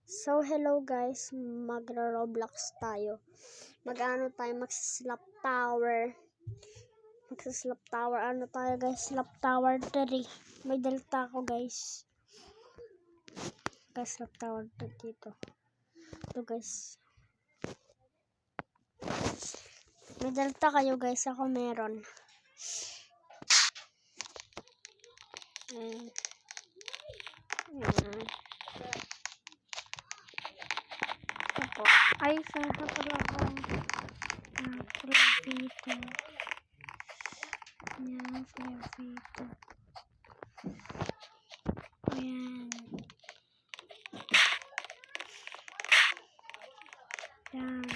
So, hello guys, magra-Roblox tayo. Mag-ano tayo, mag-slap tower. Mag-slap tower, ano tayo guys, slap tower 3. May delta ako guys. Guys, slap tower 3 dito. Ito guys. May delta kayo guys, ako meron. Opo. Ay, saan ka pala ako? Pala dito. Yan, pala dito. Ayan. Yan.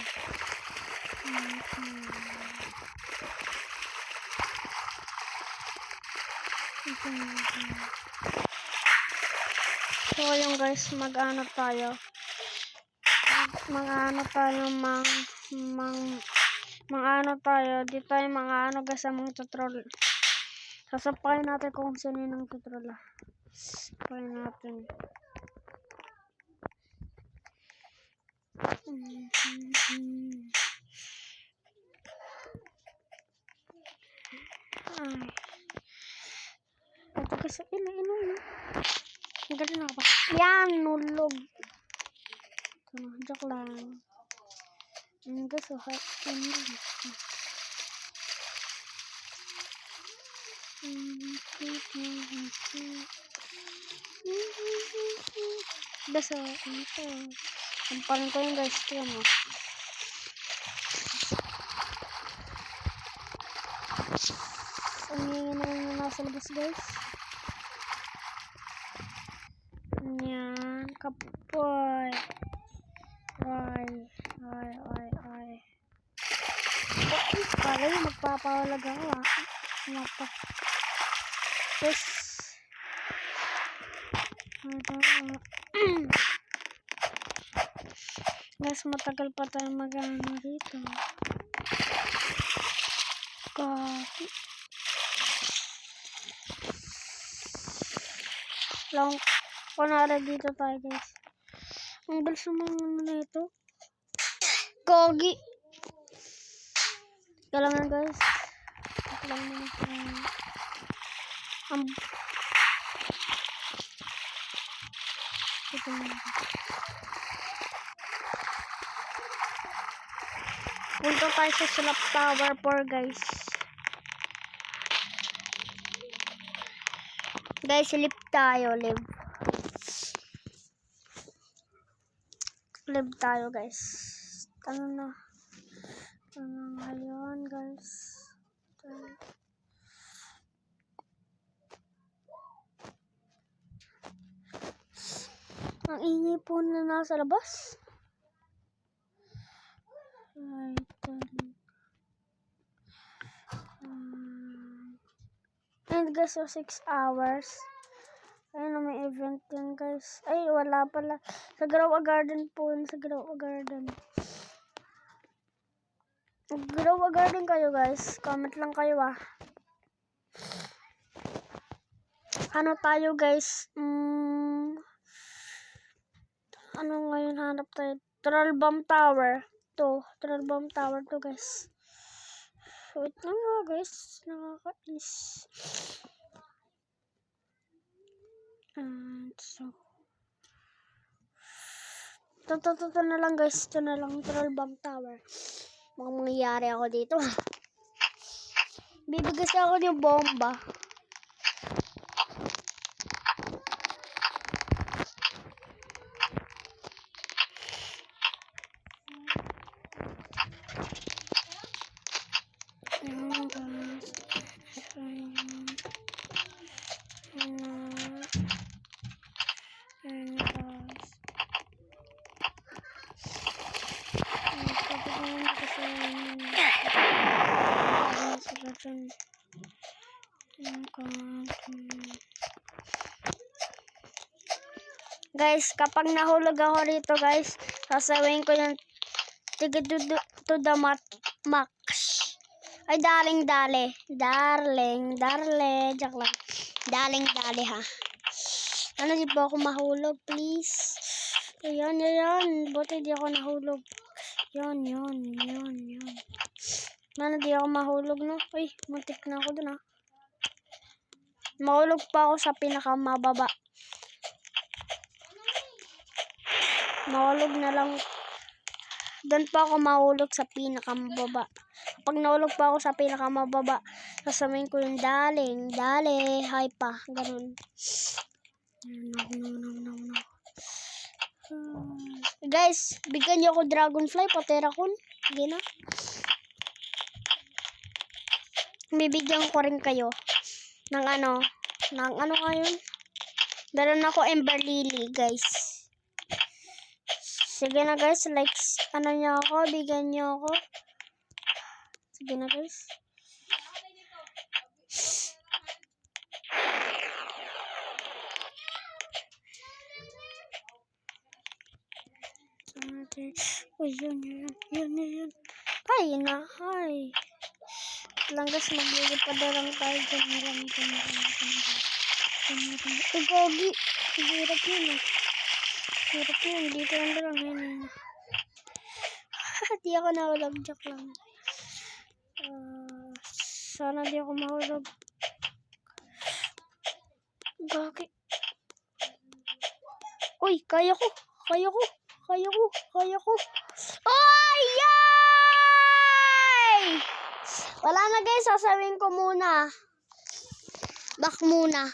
So, yung guys, mag-ano tayo. Mag-ano tayo, mag-ano tayo. Di tayo mag-ano guys sa mga tutorial. Sasapakin natin kung sino yung tutorial. Sasapakin natin. Ay. Ito kasi, ino. Nagano na ako pa. Yan, nulog. Joke lang. Yan guys, Basta, ito. Sampalan ko yung guys, ito mo. Ang hingin na yung nasa labas guys. Yan, kapoy. Ay. Para yung magpapawalag ako Mapa. Yes. Guys, matagal pa tayo mag-ano dito. Coffee. Lang, kunwari dito tayo guys. Ang bilis ng mga ano na ito. Kogi. Kailangan guys. Kailangan naman ito na. Punta tayo sa slap tower 4 guys. Guys, live tayo, live. Live tayo guys. Ano ngayon guys. Ang ingay po na nasa labas. And guys, so 6 hours. Ayun, may event yan guys. Ay, wala pala. Sa Grow a Garden po. Sa Grow a Garden. Grow a Garden kayo guys. Comment lang kayo Ano tayo guys? Ano ngayon hanap tayo? Troll Bomb Tower. Troll Bomb Tower to guys. Wait lang guys. Nakakainis. So. Ito na lang guys. Ito na lang. Troll Bomb Tower. Mga mangyayari ako dito. Bibigas ako ng bomba. Guys, kapag nahulog ako rito guys, sasabihin ko yung ticket to the max. Ay, darling, joke lang. Darling, ha. Ano, di ba ako mahulog, please? Ayan, ayan. Buti di ako nahulog. Yan. Mana di ako mahulog, no? Uy, muntik na ako dun, Mahulog pa ako sa pinakamababa. Mahulog na lang. Doon pa ako mahulog sa pinakamababa. Pag nahulog pa ako sa pinakamababa, sasabihin ko yung daling, dali, hi pa. Ganun. No. Guys, bigyan niyo ako dragonfly, paterakon. Hindi na. Bibigyan ko rin kayo ng ano ngayon. Meron ako ember lily, guys. Sige na guys, like, niyo ako, bigyan niyo ako. Sige na guys. Uy, yun. Ay, na, ay. Lang guys, maglilipad na lang tayo dyan. Uy, gogi. Hirap yun, Dito lang. Yun. Di ako nahulog. Joke lang. Sana di ako mahulog. Gogi. Uy, kaya ko. Ay, yay! Wala na guys, sasabihin ko muna. Back muna.